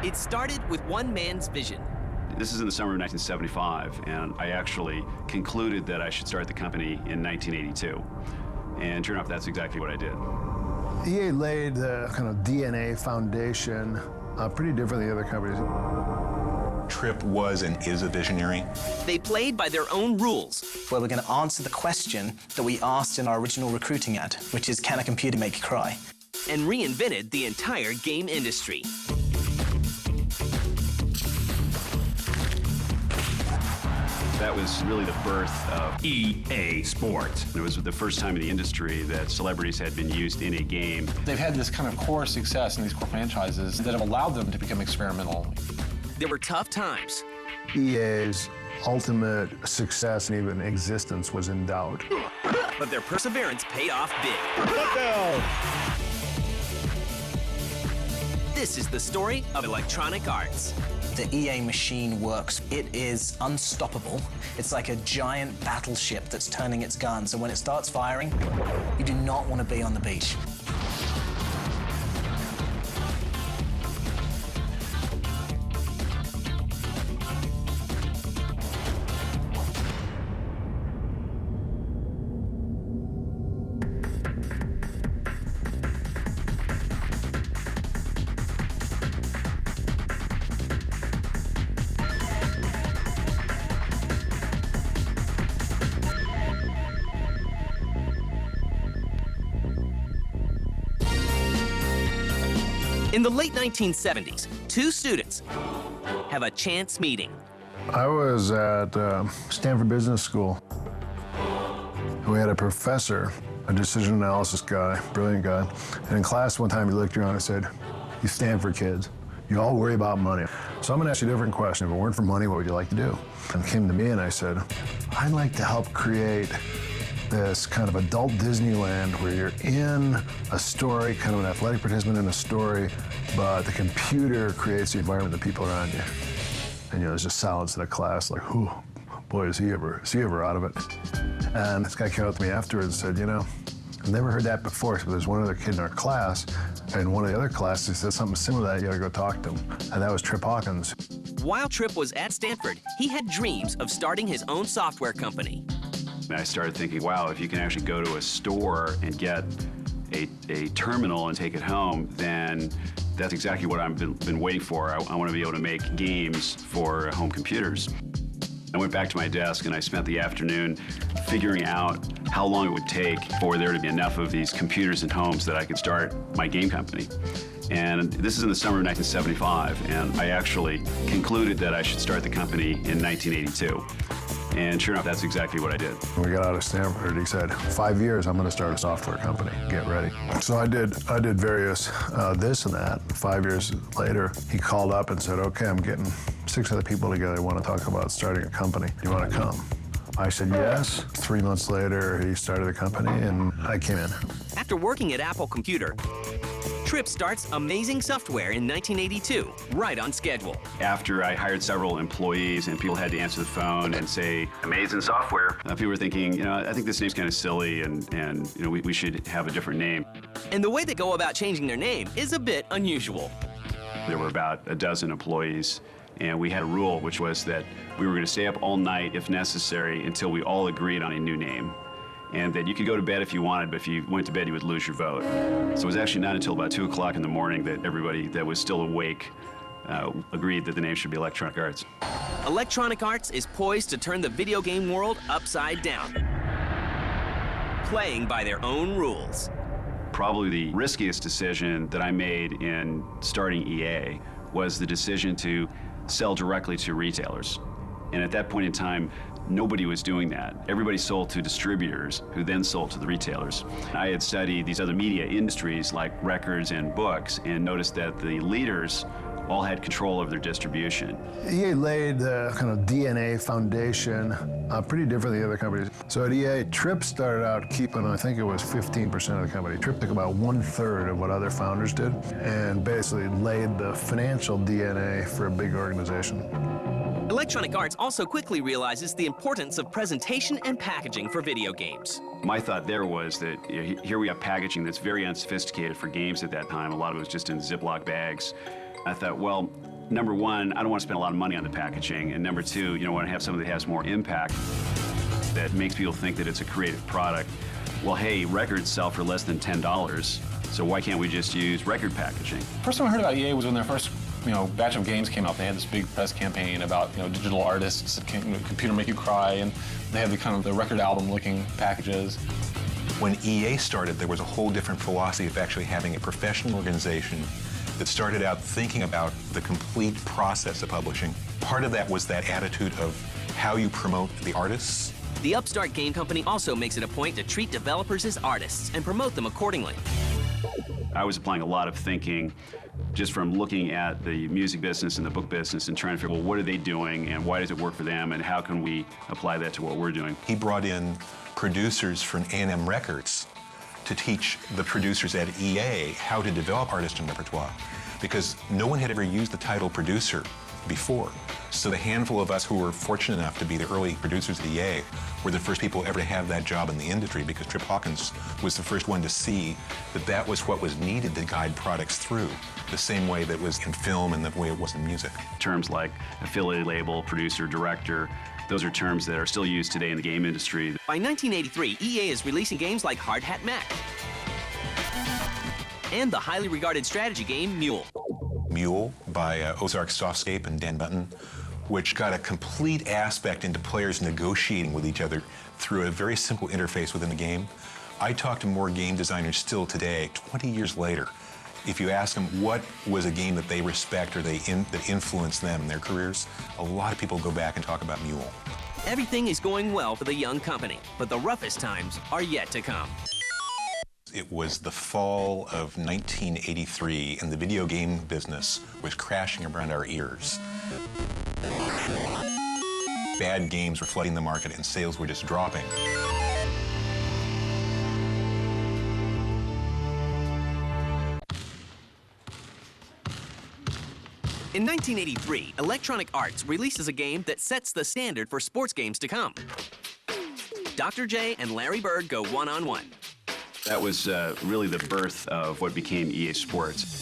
It started with one man's vision. This is in the summer of 1975, and I actually concluded that I should start the company in 1982. And sure enough, that's exactly what I did. EA laid the kind of DNA foundation pretty different than the other companies. Trip was and is a visionary. They played by their own rules. Where we're going to answer the question that we asked in our original recruiting ad, which is, can a computer make you cry? And reinvented the entire game industry. That was really the birth of EA Sports. It was the first time in the industry that celebrities had been used in a game. They've had this kind of core success in these core franchises that have allowed them to become experimental. There were tough times. EA's ultimate success and even existence was in doubt. But their perseverance paid off big. This is the story of Electronic Arts. The EA machine works. It is unstoppable. It's like a giant battleship that's turning its guns, and when it starts firing, you do not want to be on the beach. In the late 1970s, two students have a chance meeting. I was at Stanford Business School. We had a professor, a decision analysis guy, brilliant guy. And in class one time he looked around and said, "You Stanford kids, you all worry about money. So I'm gonna ask you a different question. If it weren't for money, what would you like to do?" And he came to me and I said, "I'd like to help create this kind of adult Disneyland where you're in a story, kind of an athletic participant in a story, but the computer creates the environment, the people around you." And there's just silence in the class, like, "Whew, boy, is he ever out of it?" And this guy came up to me afterwards and said, "I've never heard that before, but there's one other kid in our class, and one of the other classes said something similar to that, you gotta go talk to him." And that was Trip Hawkins. While Trip was at Stanford, he had dreams of starting his own software company. And I started thinking, wow, if you can actually go to a store and get a terminal and take it home, then that's exactly what I've been waiting for. I want to be able to make games for home computers. I went back to my desk and I spent the afternoon figuring out how long it would take for there to be enough of these computers in homes that I could start my game company. And this is in the summer of 1975, and I actually concluded that I should start the company in 1982. And sure enough, that's exactly what I did. When we got out of Stanford, he said, 5 years, I'm going to start a software company. Get ready. So I did various this and that. 5 years later, he called up and said, "Okay, I'm getting 6 other people together. They want to talk about starting a company. Do you want to come?" I said yes. 3 months later, he started the company, and I came in. After working at Apple Computer, Trip starts Amazing Software in 1982, right on schedule. After I hired several employees and people had to answer the phone and say, "Amazing Software," people were thinking, I think this name's kind of silly and we should have a different name. And the way they go about changing their name is a bit unusual. There were about a dozen employees, and we had a rule, which was that we were going to stay up all night if necessary until we all agreed on a new name. And that you could go to bed if you wanted, but if you went to bed, you would lose your vote. So it was actually not until about 2 o'clock in the morning that everybody that was still awake agreed that the name should be Electronic Arts. Electronic Arts is poised to turn the video game world upside down, playing by their own rules. Probably the riskiest decision that I made in starting EA was the decision to sell directly to retailers. And at that point in time, nobody was doing that. Everybody sold to distributors who then sold to the retailers. I had studied these other media industries like records and books and noticed that the leaders all had control of their distribution. EA laid the kind of DNA foundation pretty different than the other companies. So at EA, Trip started out keeping, I think it was 15% of the company. Trip took about 1/3 of what other founders did and basically laid the financial DNA for a big organization. Electronic Arts also quickly realizes the importance of presentation and packaging for video games. My thought there was that here we have packaging that's very unsophisticated for games at that time. A lot of it was just in Ziploc bags. I thought, well, number one, I don't want to spend a lot of money on the packaging, and number two, I want to have something that has more impact, that makes people think that it's a creative product. Well, hey, records sell for less than $10, so why can't we just use record packaging? First time I heard about EA was when their first batch of games came out. They had this big press campaign about digital artists that can computer make you cry, and they had the record album looking packages. When EA started, there was a whole different philosophy of actually having a professional organization that started out thinking about the complete process of publishing. Part of that was that attitude of how you promote the artists. The upstart game company also makes it a point to treat developers as artists and promote them accordingly. I was applying a lot of thinking just from looking at the music business and the book business and trying to figure out, well, what are they doing and why does it work for them and how can we apply that to what we're doing? He brought in producers from A&M Records to teach the producers at EA how to develop artist and repertoire, because no one had ever used the title producer before. So the handful of us who were fortunate enough to be the early producers at EA were the first people ever to have that job in the industry, because Trip Hawkins was the first one to see that that was what was needed to guide products through, the same way that was in film and the way it was in music. Terms like affiliate label, producer, director, those are terms that are still used today in the game industry. By 1983, EA is releasing games like Hard Hat Mac and the highly regarded strategy game Mule. Mule by Ozark Softscape and Dan Button, which got a complete aspect into players negotiating with each other through a very simple interface within the game. I talk to more game designers still today, 20 years later. If you ask them what was a game that they respect or that influenced them in their careers, a lot of people go back and talk about Mule. Everything is going well for the young company, but the roughest times are yet to come. It was the fall of 1983, and the video game business was crashing around our ears. Bad games were flooding the market, and sales were just dropping. In 1983, Electronic Arts releases a game that sets the standard for sports games to come. Dr. J and Larry Bird go one-on-one. That was really the birth of what became EA Sports.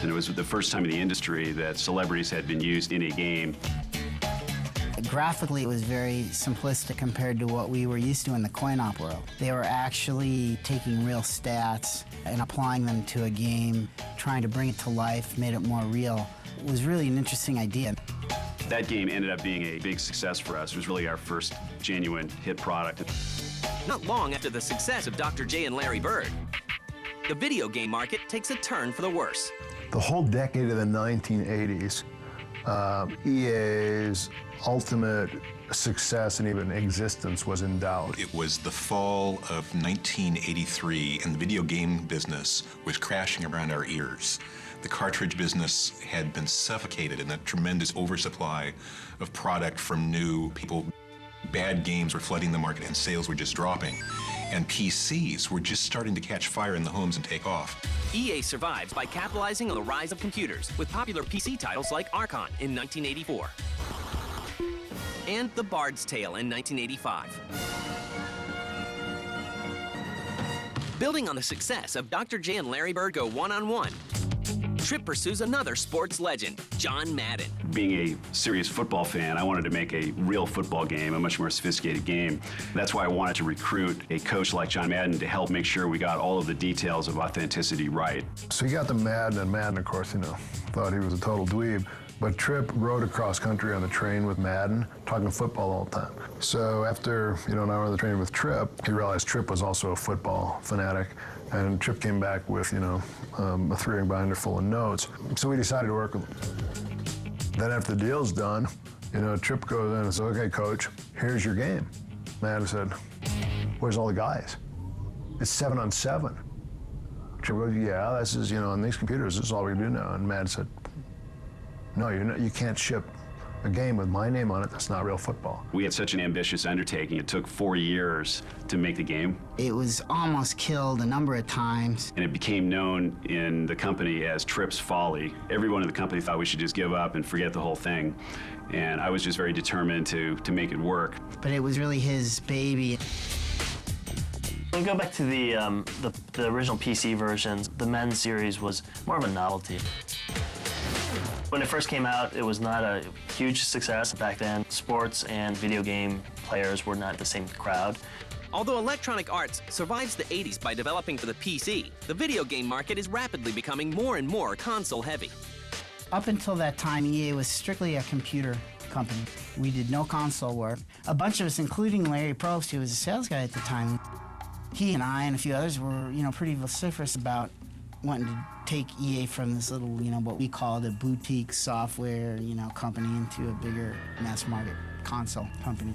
And it was the first time in the industry that celebrities had been used in a game. Graphically, it was very simplistic compared to what we were used to in the coin-op world. They were actually taking real stats and applying them to a game, trying to bring it to life, made it more real. It was really an interesting idea. That game ended up being a big success for us. It was really our first genuine hit product. Not long after the success of Dr. J and Larry Bird, the video game market takes a turn for the worse. The whole decade of the 1980s, EA's ultimate success and even existence was in doubt. It was the fall of 1983, and the video game business was crashing around our ears. The cartridge business had been suffocated in a tremendous oversupply of product from new people. Bad games were flooding the market, and sales were just dropping. And PCs were just starting to catch fire in the homes and take off. EA survives by capitalizing on the rise of computers with popular PC titles like Archon in 1984 and The Bard's Tale in 1985. Building on the success of Dr. J and Larry Bird go one-on-one, Trip pursues another sports legend, John Madden. Being a serious football fan, I wanted to make a real football game, a much more sophisticated game. That's why I wanted to recruit a coach like John Madden to help make sure we got all of the details of authenticity right. So he got to Madden, and Madden, of course, thought he was a total dweeb. But Trip rode across country on the train with Madden, talking football all the time. So after, an hour on the train with Trip, he realized Trip was also a football fanatic. And Trip came back with, a 3-ring binder full of notes. So we decided to work with him. Then after the deal's done, Trip goes in and says, okay, coach, here's your game. Madden said, where's all the guys? It's 7-on-7. Trip goes, yeah, this is, on these computers, this is all we do now. And Madden said, no, you can't ship a game with my name on it, that's not real football. We had such an ambitious undertaking. It took 4 years to make the game. It was almost killed a number of times. And it became known in the company as Tripp's Folly. Everyone in the company thought we should just give up and forget the whole thing. And I was just very determined to make it work. But it was really his baby. When we go back to the original PC versions, the men's series was more of a novelty. When it first came out, it was not a huge success back then. Sports and video game players were not the same crowd. Although Electronic Arts survives the 80s by developing for the PC, the video game market is rapidly becoming more and more console-heavy. Up until that time, EA was strictly a computer company. We did no console work. A bunch of us, including Larry Probst, who was a sales guy at the time, he and I and a few others were, pretty vociferous about wanting to take EA from this little, what we called a boutique software, company into a bigger mass market console company.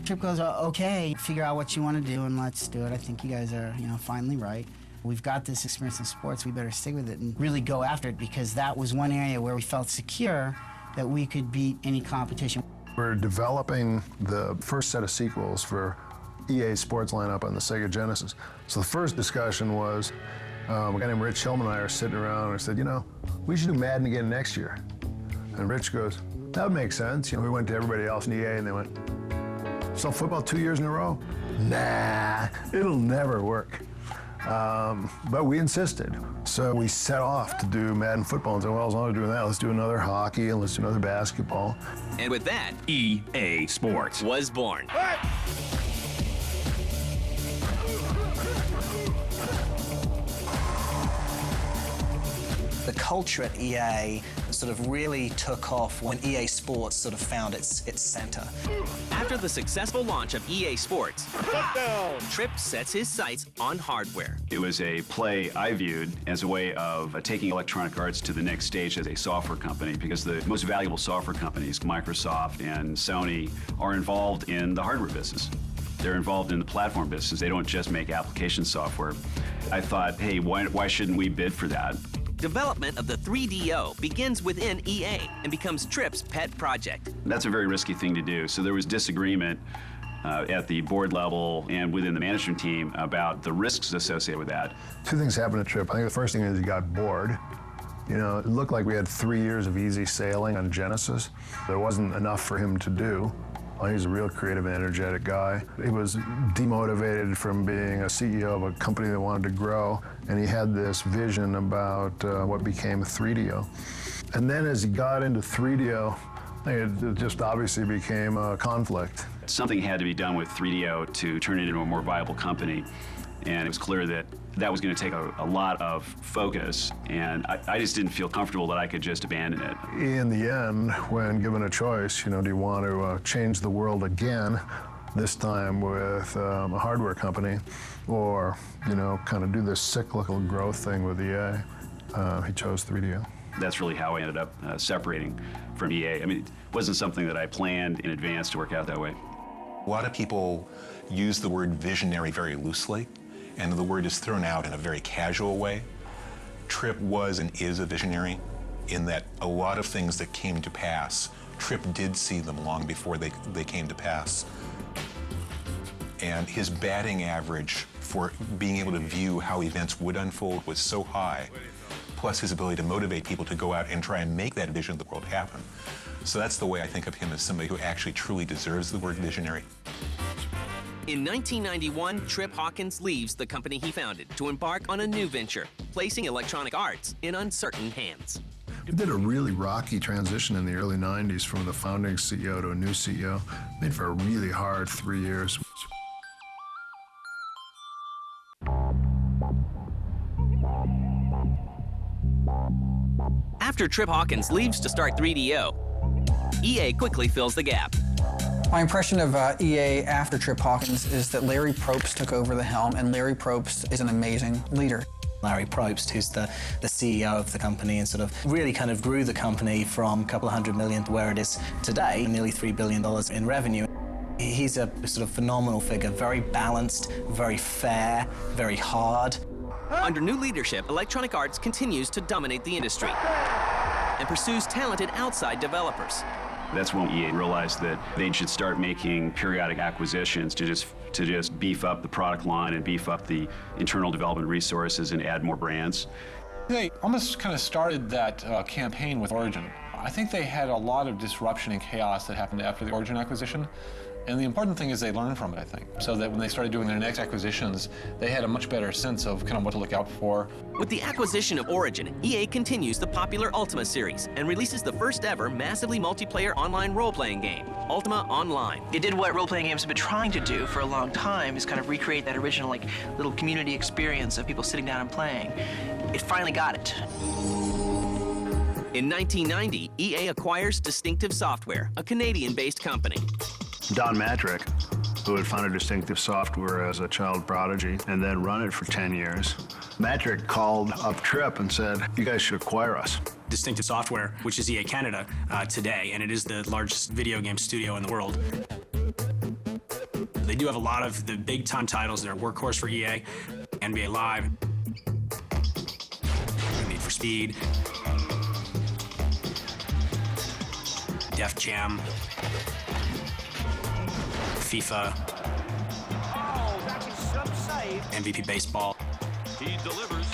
Tripp goes, okay, figure out what you want to do and let's do it. I think you guys are, finally right. We've got this experience in sports, we better stick with it and really go after it, because that was one area where we felt secure that we could beat any competition. We're developing the first set of sequels for EA Sports lineup on the Sega Genesis. So the first discussion was, a guy named Rich Hillman and I are sitting around and I said, we should do Madden again next year. And Rich goes, that would make sense. We went to everybody else in EA and they went, so football 2 years in a row? Nah, it'll never work. But we insisted. So we set off to do Madden football and said, well, as long as we're doing that, let's do another hockey and let's do another basketball. And with that, EA Sports was born. The culture at EA sort of really took off when EA Sports sort of found its center. After the successful launch of EA Sports, Tripp sets his sights on hardware. It was a play I viewed as a way of taking Electronic Arts to the next stage as a software company, because the most valuable software companies, Microsoft and Sony, are involved in the hardware business. They're involved in the platform business. They don't just make application software. I thought, hey, why shouldn't we bid for that? Development of the 3DO begins within EA and becomes Tripp's pet project. That's a very risky thing to do. So there was disagreement at the board level and within the management team about the risks associated with that. Two things happened at Tripp. I think the first thing is he got bored. It looked like we had 3 years of easy sailing on Genesis. There wasn't enough for him to do. He's a real creative and energetic guy. He was demotivated from being a CEO of a company that wanted to grow, and he had this vision about what became 3DO. And then as he got into 3DO, it just obviously became a conflict. Something had to be done with 3DO to turn it into a more viable company, and it was clear that that was going to take a lot of focus, and I just didn't feel comfortable that I could just abandon it. In the end, when given a choice, do you want to change the world again, this time with a hardware company, or, kind of do this cyclical growth thing with EA, he chose 3DO. That's really how I ended up separating from EA. I mean, it wasn't something that I planned in advance to work out that way. A lot of people use the word visionary very loosely, and the word is thrown out in a very casual way. Tripp was and is a visionary in that a lot of things that came to pass, Tripp did see them long before they came to pass. And his batting average for being able to view how events would unfold was so high, plus his ability to motivate people to go out and try and make that vision of the world happen. So that's the way I think of him, as somebody who actually truly deserves the word visionary. In 1991, Tripp Hawkins leaves the company he founded to embark on a new venture, placing Electronic Arts in uncertain hands. We did a really rocky transition in the early 90s from the founding CEO to a new CEO. Made for a really hard 3 years. After Tripp Hawkins leaves to start 3DO, EA quickly fills the gap. My impression of EA after Tripp Hawkins is that Larry Probst took over the helm, and Larry Probst is an amazing leader. Larry Probst, who's the CEO of the company, and sort of really kind of grew the company from a couple of $100 million to where it is today, nearly $3 billion in revenue. He's a sort of phenomenal figure, very balanced, very fair, very hard. Under new leadership, Electronic Arts continues to dominate the industry and pursues talented outside developers. That's when EA realized that they should start making periodic acquisitions to just beef up the product line and beef up the internal development resources and add more brands. They almost kind of started that campaign with Origin. I think they had a lot of disruption and chaos that happened after the Origin acquisition. And the important thing is they learned from it, I think, so that when they started doing their next acquisitions, they had a much better sense of kind of what to look out for. With the acquisition of Origin, EA continues the popular Ultima series and releases the first ever massively multiplayer online role-playing game, Ultima Online. It did what role-playing games have been trying to do for a long time, is kind of recreate that original little community experience of people sitting down and playing. It finally got it. In 1990, EA acquires Distinctive Software, a Canadian-based company. Don Matrick, who had founded Distinctive Software as a child prodigy and then run it for 10 years. Matrick called up Trip and said, "You guys should acquire us." Distinctive Software, which is EA Canada today, and it is the largest video game studio in the world. They do have a lot of the big-time titles that are workhorse for EA, NBA Live, Need for Speed, Def Jam, FIFA, MVP Baseball. He delivers,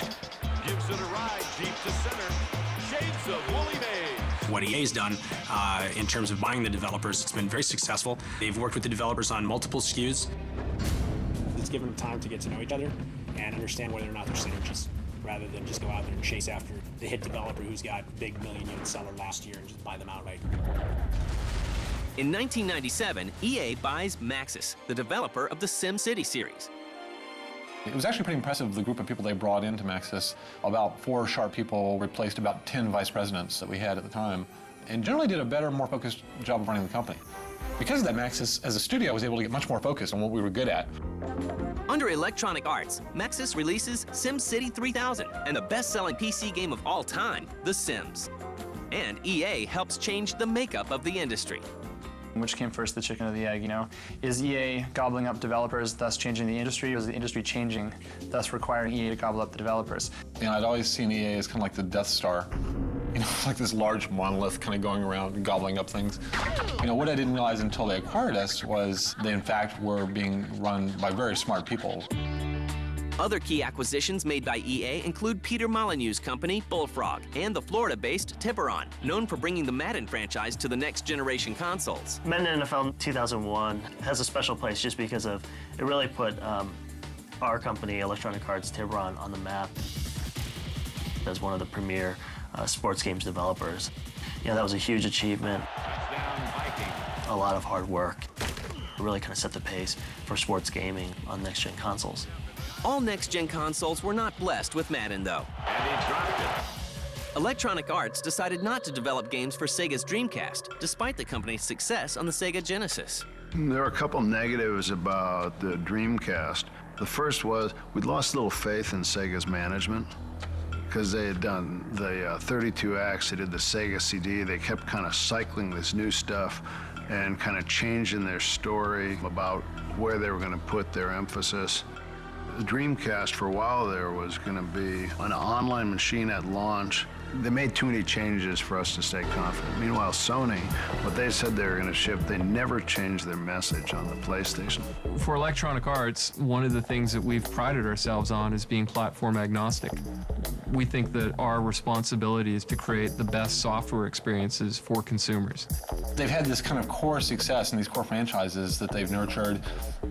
gives it a ride deep to center. Shades of Willie Mays. What EA's done in terms of buying the developers, it's been very successful. They've worked with the developers on multiple SKUs. It's given them time to get to know each other and understand whether or not they're synergists, rather than just go out there and chase after the hit developer who's got big million-unit seller last year and just buy them outright. In 1997, EA buys Maxis, the developer of the SimCity series. It was actually pretty impressive, the group of people they brought into Maxis. About 4 sharp people replaced about 10 vice presidents that we had at the time, and generally did a better, more focused job of running the company. Because of that, Maxis, as a studio, was able to get much more focused on what we were good at. Under Electronic Arts, Maxis releases SimCity 3000 and the best-selling PC game of all time, The Sims. And EA helps change the makeup of the industry. Which came first, the chicken or the egg, you know? Is EA gobbling up developers, thus changing the industry, or is the industry changing, thus requiring EA to gobble up the developers? You know, I'd always seen EA as kind of like the Death Star. You know, like this large monolith kind of going around and gobbling up things. You know, what I didn't realize until they acquired us was they, in fact, were being run by very smart people. Other key acquisitions made by EA include Peter Molyneux's company, Bullfrog, and the Florida-based Tiburon, known for bringing the Madden franchise to the next generation consoles. Madden NFL 2001 has a special place just because of, it really put our company, Electronic Arts Tiburon, on the map as one of the premier sports games developers. You know, that was a huge achievement. A lot of hard work. It really kind of set the pace for sports gaming on next-gen consoles. All next-gen consoles were not blessed with Madden, though. And he dropped it. Electronic Arts decided not to develop games for Sega's Dreamcast, despite the company's success on the Sega Genesis. There are a couple negatives about the Dreamcast. The first was we'd lost a little faith in Sega's management because they had done the 32 acts, they did the Sega CD, they kept kind of cycling this new stuff and kind of changing their story about where they were going to put their emphasis. The Dreamcast for a while there was going to be an online machine at launch. They made too many changes for us to stay confident. Meanwhile, Sony, what they said they were going to ship, they never changed their message on the PlayStation. For Electronic Arts, one of the things that we've prided ourselves on is being platform agnostic. We think that our responsibility is to create the best software experiences for consumers. They've had this kind of core success in these core franchises that they've nurtured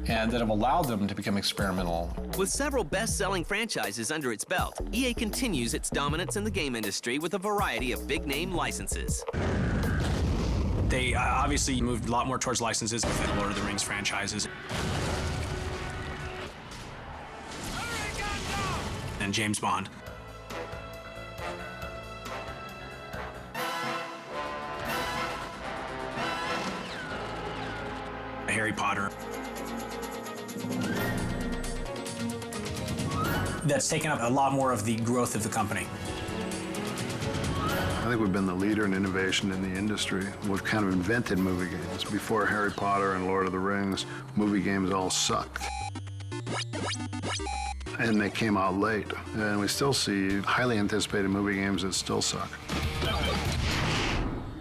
and that have allowed them to become experimental. With several best-selling franchises under its belt, EA continues its dominance in the game industry with a variety of big-name licenses. They obviously moved a lot more towards licenses with the Lord of the Rings franchises. And James Bond. Harry Potter. That's taken up a lot more of the growth of the company. I think we've been the leader in innovation in the industry. We've kind of invented movie games. Before Harry Potter and Lord of the Rings, movie games all sucked. And they came out late. And we still see highly anticipated movie games that still suck.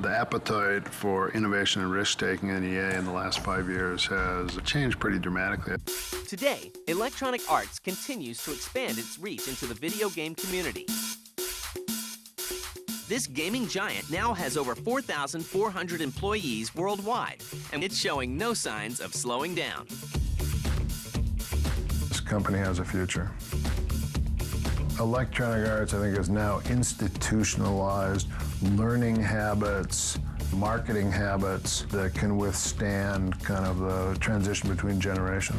The appetite for innovation and risk-taking in EA in the last 5 years has changed pretty dramatically. Today, Electronic Arts continues to expand its reach into the video game community. This gaming giant now has over 4,400 employees worldwide, and it's showing no signs of slowing down. This company has a future. Electronic Arts, I think, is now institutionalized learning habits, marketing habits that can withstand kind of the transition between generations.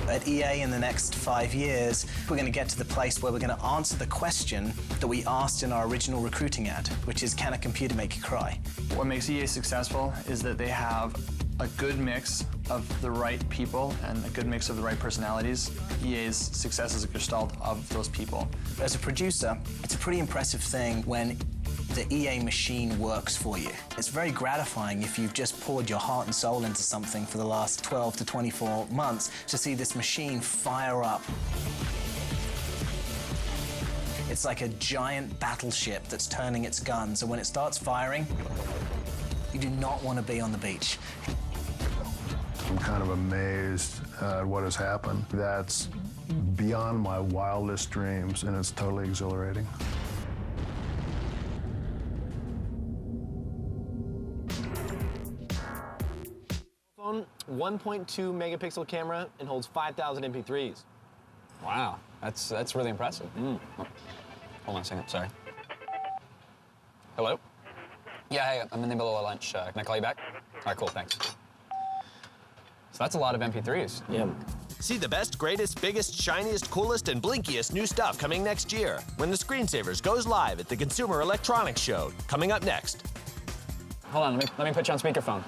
At EA in the next 5 years, we're going to get to the place where we're going to answer the question that we asked in our original recruiting ad, which is, can a computer make you cry? What makes EA successful is that they have a good mix of the right people and a good mix of the right personalities. EA's success is a gestalt of those people. As a producer, it's a pretty impressive thing when the EA machine works for you. It's very gratifying if you've just poured your heart and soul into something for the last 12 to 24 months to see this machine fire up. It's like a giant battleship that's turning its guns, and when it starts firing, you do not want to be on the beach. I'm kind of amazed at what has happened. That's beyond my wildest dreams, and it's totally exhilarating. Phone, 1.2 megapixel camera, and holds 5,000 MP3s. Wow, that's really impressive. Hold on a second, sorry. Hello? Yeah, hey, I'm in the middle of lunch. Can I call you back? All right, cool, thanks. So that's a lot of MP3s. Yeah. See the best, greatest, biggest, shiniest, coolest, and blinkiest new stuff coming next year when the Screensavers goes live at the Consumer Electronics Show. Coming up next. Hold on, let me put you on speakerphone.